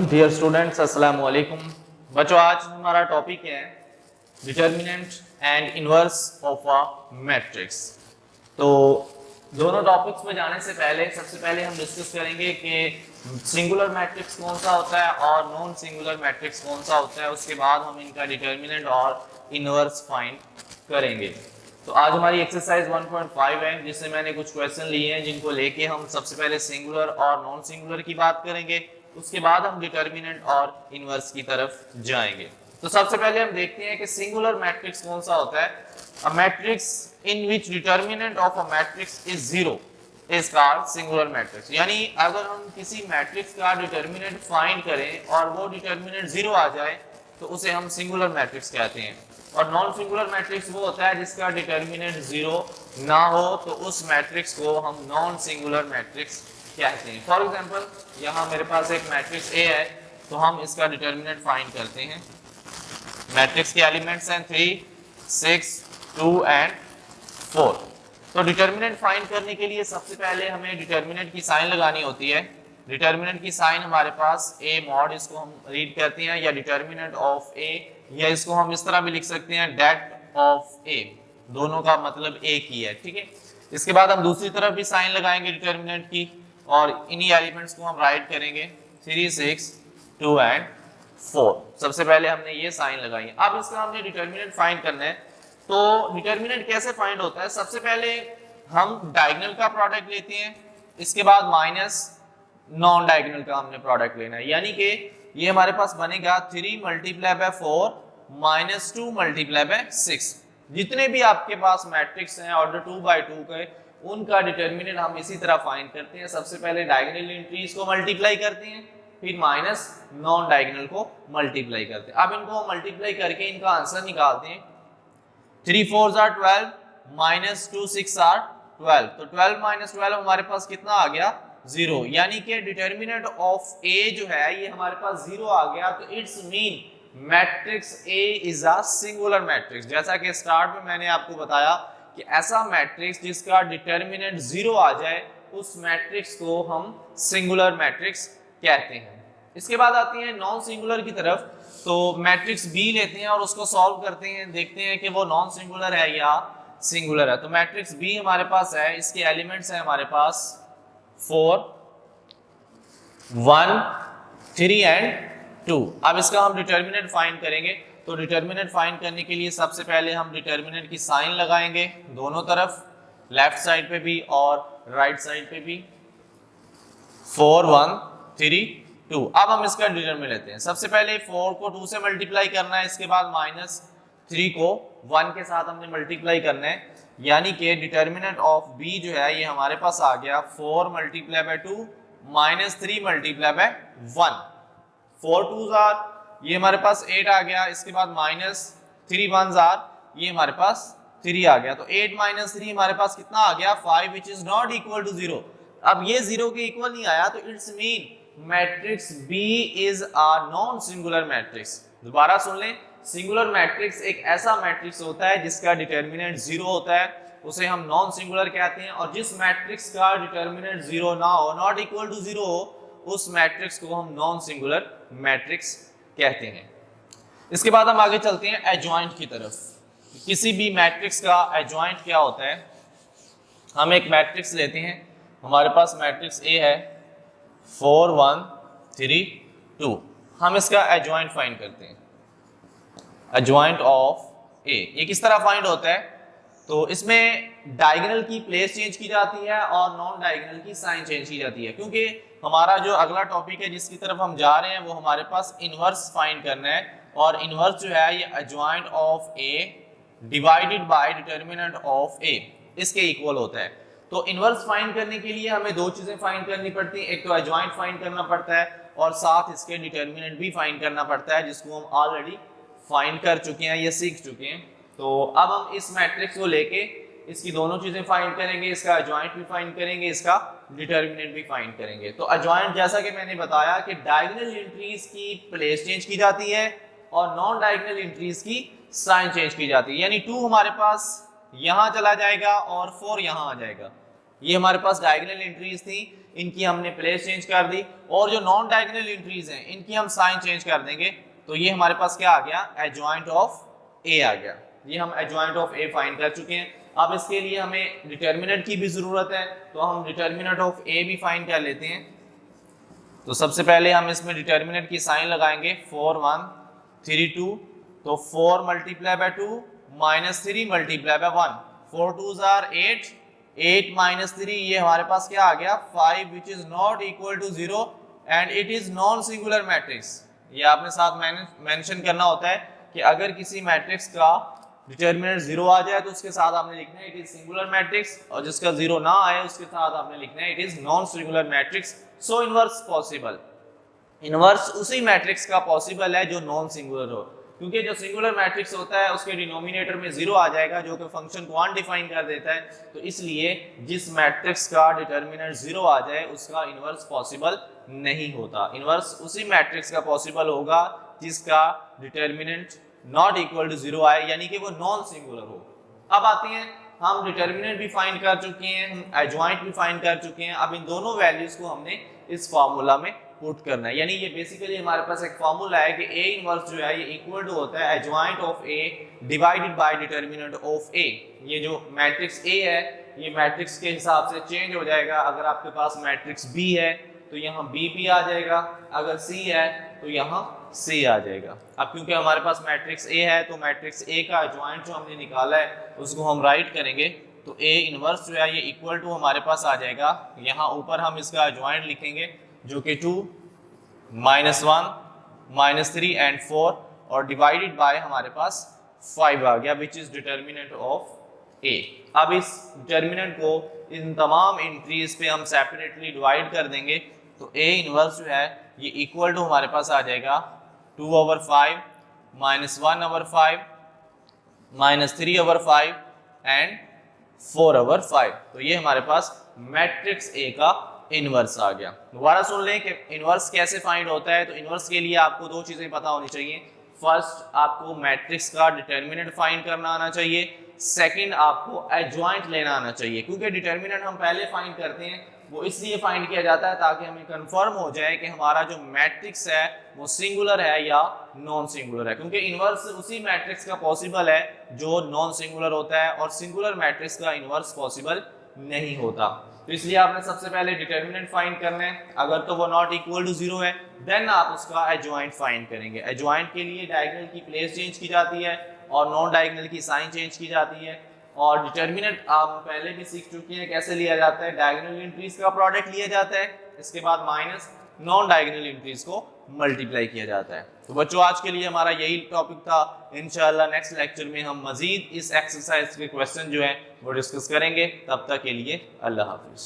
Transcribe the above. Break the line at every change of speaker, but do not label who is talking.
Dear students, अस्सलाम वालेकुम। बच्चों, आज हमारा टॉपिक है determinant and inverse of a matrix. तो दोनों टॉपिक्स में जाने से पहले सबसे पहले हम डिस्कस करेंगे कि सिंगुलर मैट्रिक्स कौन सा होता है और नॉन सिंगुलर मैट्रिक्स कौन सा होता है। उसके बाद हम इनका डिटर्मिनेंट और इनवर्स फाइंड करेंगे। तो आज हमारी एक्सरसाइज 1.5 है, जिससे मैंने कुछ क्वेश्चन लिए हैं जिनको लेके हम सबसे पहले सिंगुलर और नॉन सिंगुलर की बात करेंगे। उसके बाद हम डिटर्मिनेंट और इनवर्स की तरफ जाएंगे। तो सबसे पहले हम देखते हैं कि सिंगुलर मैट्रिक्स कौन सा होता है। A matrix in which determinant of a matrix is zero is called singular matrix. यानी अगर हम किसी मैट्रिक्स का डिटर्मिनेंट फाइंड करें और वो डिटर्मिनेंट जीरो आ जाए तो उसे हम सिंगुलर मैट्रिक्स कहते हैं। और नॉन सिंगुलर मैट्रिक्स वो होता है जिसका डिटर्मिनेंट जीरो ना हो, तो उस मैट्रिक्स को हम नॉन सिंगुलर मैट्रिक्स कहते हैं। फॉर एग्जांपल, यहाँ मेरे पास एक मैट्रिक्स ए है, तो हम इसका डिटर्मिनेंट फाइंड करते हैं। मैट्रिक्स के एलिमेंट्स हैं 3, 6, 2 एंड 4। तो डिटर्मिनेंट फाइंड करने के लिए सबसे पहले हमें डिटर्मिनेंट की साइन लगानी होती है। डिटर्मिनेंट की साइन हमारे पास ए मॉड, इसको हम रीड करते हैं, या डिटर्मिनेंट ऑफ ए, या इसको हम इस तरह भी लिख सकते हैं डेट ऑफ ए। दोनों का मतलब एक ही है, ठीक है। इसके बाद हम दूसरी तरफ भी साइन लगाएंगे डिटर्मिनेंट की, और इन्हीं एलिमेंट्स को हम राइट करेंगे 3, 6, 2 एंड 4। सबसे पहले हमने ये साइन लगाई। अब इसका हमने डिटर्मिनेंट फाइंड करना है। तो डिटर्मिनेंट कैसे फाइंड होता है? सबसे पहले हम डायगोनल का प्रोडक्ट लेते हैं, इसके बाद माइनस नॉन डायगोनल का हमने प्रोडक्ट लेना है। यानी कि ये हमारे पास बनेगा 3 multiply bye 4 minus 2 multiply by 6। जितने भी आपके पास मैट्रिक्स हैं ऑर्डर 2 बाय 2 के, उनका डिटर्मिनेंट हम इसी तरह फाइंड करते हैं। सबसे पहले डायगोनल एंट्रीज को मल्टीप्लाई करते हैं, फिर माइनस नॉन डायगोनल को मल्टीप्लाई करते हैं। अब इनको मल्टीप्लाई करके इनका आंसर निकालते हैं। 3 4 आर 12 माइनस 2 6 आर 12। तो 12 माइनस 12 हमारे पास कितना आ गया? 0। यानी कि डिटर्मिनेंट ऑफ ए जो है ये हमारे पास 0 आ गया। तो it's mean matrix A is a singular matrix. जैसा कि स्टार्ट में मैंने आपको बताया कि ऐसा मैट्रिक्स जिसका डिटर्मिनेंट 0 आ जाए, उस मैट्रिक्स को हम सिंगुलर मैट्रिक्स कहते हैं। इसके बाद आती है नॉन सिंगुलर की तरफ। तो मैट्रिक्स बी लेते हैं और उसको सॉल्व करते हैं, देखते हैं कि वो नॉन सिंगुलर है या सिंगुलर है। तो मैट्रिक्स बी हमारे पास है, इसके एलिमेंट्स हैं हमारे पास 4, 1, 3 एंड 2। अब इसका हम डिटर्मिनेंट फाइंड करेंगे। तो डिटर्मिनेंट फाइंड करने के लिए सबसे पहले हम डिटर्मिनेंट की साइन लगाएंगे दोनों तरफ, लेफ्ट साइड पे भी और राइट साइड पे भी। 4, 1, 3, 2। अब हम इसका डिटर्मिनेंट लेते हैं। सबसे पहले 4 को 2 से मल्टीप्लाई करना है, इसके बाद माइनस 3 को 1 के साथ हमने मल्टीप्लाई करना है। यानी कि डिटर्मिनेंट ऑफ बी जो है ये हमारे पास आ गया 4 multiply by 2 minus 3 multiply by 1। 4 2s are, ये हमारे पास 8 आ गया। इसके बाद माइनस 3 1s आर, ये हमारे पास 3 आ गया। तो 8 माइनस 3 हमारे पास कितना आ गया? 5, which is not equal to 0। अब ये 0 के इक्वल नहीं आया, तो it's mean matrix B is a non singular matrix. दोबारा सुन लें, सिंगुलर मैट्रिक्स एक ऐसा मैट्रिक्स होता है जिसका डिटर्मिनेंट 0 होता है, उसे हम नॉन सिंगुलर कहते हैं। और जिस मैट्रिक्स का डिटर्मिनेंट 0 ना हो, नॉट इक्वल टू 0 हो, उस मैट्रिक्स को हम नॉन सिंगुलर मैट्रिक्स कहते हैं। इसके बाद हम आगे चलते हैं एडजॉइंट की तरफ। किसी भी मैट्रिक्स का एडजॉइंट क्या होता है? हम एक मैट्रिक्स लेते हैं, हमारे पास मैट्रिक्स ए है 4, 1, 3, 2। हम इसका एडजॉइंट फाइंड करते हैं। एडजॉइंट ऑफ ए ये किस तरह फाइंड होता है? तो इसमें डायगोनल की प्लेस चेंज की जाती है और नॉन डायगोनल की साइन चेंज की जाती है, क्योंकि हमारा जो अगला टॉपिक है जिसकी तरफ हम जा रहे हैं वो हमारे पास इनवर्स फाइंड करना है। और इनवर्स जो है ये adjoint of A divided by determinant of A, इसके इक्वल होता है। तो इनवर्स फाइंड करने के लिए हमें दो चीजें फाइंड करनी पड़ती हैं। एक तो एडजॉइंट फाइंड करना पड़ता है और साथ इसके डिटर्मिनेंट भी फाइंड करना पड़ता है, जिसको हम ऑलरेडी फाइंड कर चुके हैं, ये सीख चुके हैं। तो अब हम इस मैट्रिक्स को लेके इसकी दोनों चीजें फाइंड करेंगे, इसका एडजॉइंट भी फाइंड करेंगे, इसका डिटर्मिनेंट भी फाइंड करेंगे। तो एडजॉइंट जैसा कि मैंने बताया कि डायगोनल एंट्रीज की प्लेस चेंज की जाती है और नॉन डायगोनल एंट्रीज की साइन चेंज की जाती है। यानी 2 हमारे पास यहां चला जाएगा और 4 यहां आ जाएगा। ये हमारे पास डायगोनल एंट्रीज थी, इनकी हमने प्लेस चेंज कर दी, और जो नॉन डायगोनल एंट्रीज हैं इनकी हम साइन चेंज कर देंगे। तो ये हमारे पास क्या आ गया, एडजॉइंट ऑफ ए आ गया। ये हम एडजॉइंट ऑफ ए फाइंड कर चुके हैं। अब इसके लिए हमें डिटर्मिनेंट की भी जरूरत है, तो हम डिटर्मिनेंट ऑफ ए भी फाइंड कर लेते हैं। तो सबसे पहले हम इसमें डिटर्मिनेंट की साइन लगाएंगे 4 1 3 2, तो 4 multiply by 2 minus 3 multiply by 1, 4 2s are 8, 8 minus 3, ये हमारे पास क्या आ गया 5, which is not equal to 0 and it is non singular matrix. ये आपने साथ मेंशन करना होता है कि अगर किसी मैट्रिक्स का डिटर्मिनेंट 0 आ जाए तो उसके साथ आपने लिखना है इट इज सिंगुलर मैट्रिक्स, और जिसका 0 ना आए उसके साथ आपने लिखना है it is non singular matrix. So inverse possible, inverse उसी मैट्रिक्स का पॉसिबल है जो नॉन सिंगुलर हो, क्योंकि जो सिंगुलर मैट्रिक्स होता है उसके डिनोमिनेटर में 0 आ जाएगा जो कि फंक्शन को अनडिफाइन कर देता है। तो इसलिए जिस मैट्रिक्स का डिटर्मिनेंट 0 आ जाए उसका इनवर्स पॉसिबल नहीं होता। इनवर्स उसी मैट्रिक्स का पॉसिबल होगा जिसका डिटर्मिनेंट नॉट इक्वल टू 0 आए, यानी कि वो नॉन सिंगुलर हो। अब आते हैं, हम डिटर्मिनेंट भी फाइंड कर चुके हैं, हम एडजॉइंट भी फाइंड कर चुके हैं। अब इन दोनों वैल्यूज को हमने इस फार्मूला में पुट करना है, यानी ये बेसिकली हमारे पास एक फार्मूला है कि ए इनवर्स जो है ये इक्वल टू होता है adjoint of A divided by determinant of A. ये जो मैट्रिक्स ए है ये मैट्रिक्स के हिसाब से चेंज हो जाएगा। अगर आपके पास मैट्रिक्स बी है तो यहाँ बी भी आ जाएगा, अगर सी है तो यहाँ सी आ जाएगा। अब क्योंकि हमारे पास मैट्रिक्स ए है तो मैट्रिक्स ए का एडजॉइंट जो हमने निकाला है उसको हम राइट करेंगे, तो ए इनवर्स जो है ये इक्वल टू हमारे पास आ जाएगा, यहाँ ऊपर हम इसका एडजॉइंट लिखेंगे जो कि 2 -1 -3 एंड 4 और डिवाइडेड बाय हमारे पास 5 आ गया विच इज डिटर्मिनेंट ऑफ ए। अब इस डिटर्मिनेंट को इन तमाम एंट्रीज पे हम सेपरेटली डिवाइड कर देंगे, तो ए इनवर्स जो है ये इक्वल टू हमारे पास आ जाएगा 2/5 -1/5 -3/5 एंड 4/5। तो ये हमारे पास मैट्रिक्स ए का इनवर्स आ गया। दोबारा सुन लें कि इनवर्स कैसे फाइंड होता है। तो इनवर्स के लिए आपको दो चीज़ें पता होनी चाहिए। फर्स्ट, आपको मैट्रिक्स का डिटर्मिनेंट फाइंड करना आना चाहिए। सेकंड, आपको एडजॉइंट लेना आना चाहिए, क्योंकि डिटर्मिनेंट हम पहले फाइंड करते हैं वो इसलिए फाइंड किया जाता है ताकि हमें कंफर्म हो जाए कि हमारा जो मैट्रिक्स है वो सिंगुलर है या नॉन सिंगुलर है, क्योंकि इनवर्स उसी मैट्रिक्स का पॉसिबल है जो नॉन सिंगुलर होता है और सिंगुलर मैट्रिक्स का इनवर्स पॉसिबल नहीं होता। तो इसलिए आपने सबसे पहले डिटर्मिनेंट फाइंड करना है। अगर तो वो नॉट इक्वल टू 0 है देन आप उसका एडजॉइंट फाइंड करेंगे। एडजॉइंट के लिए डायगोनल की प्लेस चेंज की जाती है और नॉन डायगोनल की साइन चेंज की जाती है। और डिटर्मिनेंट आप पहले भी सीख चुके हैं कैसे लिया जाता है। डायगोनल एंट्रीज का प्रोडक्ट लिया जाता है, इसके बाद माइनस नॉन डायगोनल एंट्रीज को मल्टीप्लाई किया जाता है। तो बच्चों आज के लिए हमारा यही टॉपिक था। इंशाल्लाह नेक्स्ट लेक्चर में हम मजीद इस एक्सरसाइज के क्वेश्चन जो है वो डिस्कस करेंगे। तब तक के लिए अल्लाह हाफिज।